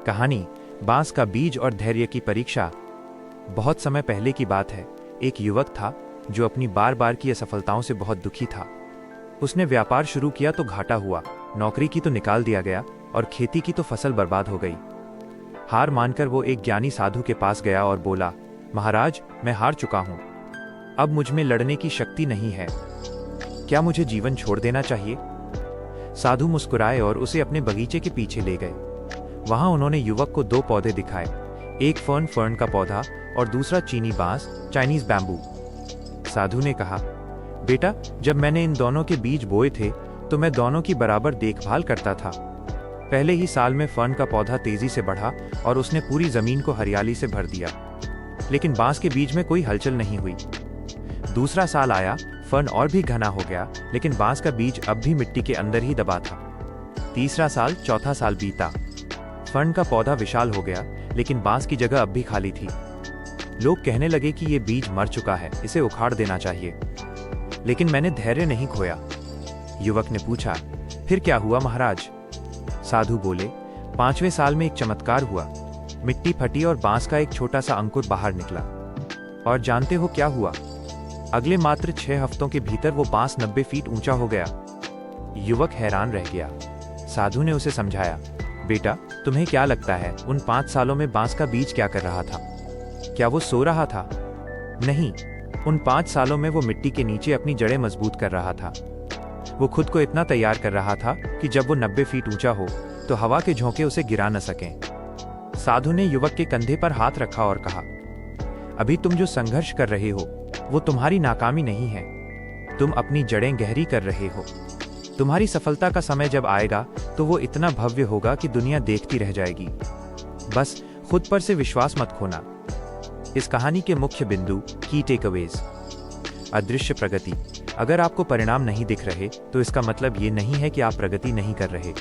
कहानी बांस का बीज और धैर्य की परीक्षा। बहुत समय पहले की बात है। एक युवक था जो अपनी बार बार की असफलताओं से बहुत दुखी था। उसने व्यापार शुरू किया तो घाटा हुआ, नौकरी की तो निकाल दिया गया और खेती की तो फसल बर्बाद हो गई। हार मानकर वो एक ज्ञानी साधु के पास गया और बोला, महाराज, मैं हार चुका हूं। अब मुझ में लड़ने की शक्ति नहीं है। क्या मुझे जीवन छोड़ देना चाहिए? साधु मुस्कुराए और उसे अपने बगीचे के पीछे ले गए। वहां उन्होंने युवक को 2 पौधे दिखाए, एक फर्न का पौधा और दूसरा चीनी बांस चाइनीज बैम्बू। साधु ने कहा, बेटा, जब मैंने इन दोनों के बीज बोए थे तो मैं दोनों की बराबर देखभाल करता था। पहले ही साल में फर्न का पौधा तेजी से बढ़ा और उसने पूरी जमीन को हरियाली से भर दिया, लेकिन बांस के बीज में कोई हलचल नहीं हुई। दूसरा साल आया, फर्न और भी घना हो गया, लेकिन बांस का बीज अब भी मिट्टी के अंदर ही दबा था। तीसरा साल, चौथा साल बीता। फर्न का पौधा विशाल हो गया, लेकिन बांस की जगह अब भी खाली थी। लोग कहने लगे कि ये बीज मर चुका है, इसे उखाड़ देना चाहिए। लेकिन मैंने धैर्य नहीं खोया। युवक ने पूछा, फिर क्या हुआ महाराज? साधु बोले, 5वें साल में एक चमत्कार हुआ। मिट्टी फटी और बांस का एक छोटा सा अंकुर बाहर निकला। और जानते हो क्या हुआ? अगले मात्र 6 हफ्तों के भीतर वो बांस 90 फीट ऊंचा हो गया। युवक हैरान रह गया। साधु ने उसे समझाया, बेटा, तुम्हें क्या लगता है उन 5 सालों में बांस का बीज क्या कर रहा था? क्या वो सो रहा था? नहीं, उन 5 सालों में वो मिट्टी के नीचे अपनी जड़ें मजबूत कर रहा था। वो खुद को इतना तैयार कर रहा था कि जब वो 90 फीट ऊंचा हो तो हवा के झोंके उसे गिरा न सकें। साधु ने युवक के कंधे पर हाथ रखा और कहा, अभी तुम जो संघर्ष कर रहे हो वो तुम्हारी नाकामी नहीं है, तुम अपनी जड़ें गहरी कर रहे हो। तुम्हारी सफलता का समय जब आएगा तो वो इतना भव्य होगा कि दुनिया देखती रह जाएगी। बस खुद पर से विश्वास मत खोना। इस कहानी के मुख्य बिंदु, की टेकअवेज। अदृश्य प्रगति। अगर आपको परिणाम नहीं दिख रहे तो इसका मतलब ये नहीं है कि आप प्रगति नहीं कर रहे,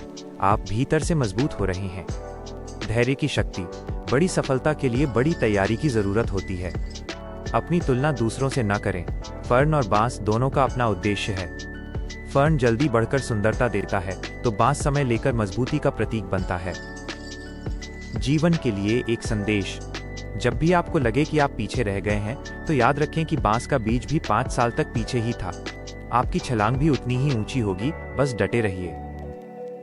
आप भीतर से मजबूत हो रहे हैं। धैर्य की शक्ति। बड़ी सफलता के लिए बड़ी तैयारी की जरूरत होती है। अपनी तुलना दूसरों से न करें। फर्न और बांस दोनों का अपना उद्देश्य है। फर्न जल्दी बढ़कर सुंदरता देता है तो बांस समय लेकर मजबूती का प्रतीक बनता है। जीवन के लिए एक संदेश। जब भी आपको लगे कि आप पीछे रह गए हैं तो याद रखें कि बांस का बीज भी 5 साल तक पीछे ही था। आपकी छलांग भी उतनी ही ऊंची होगी, बस डटे रहिए।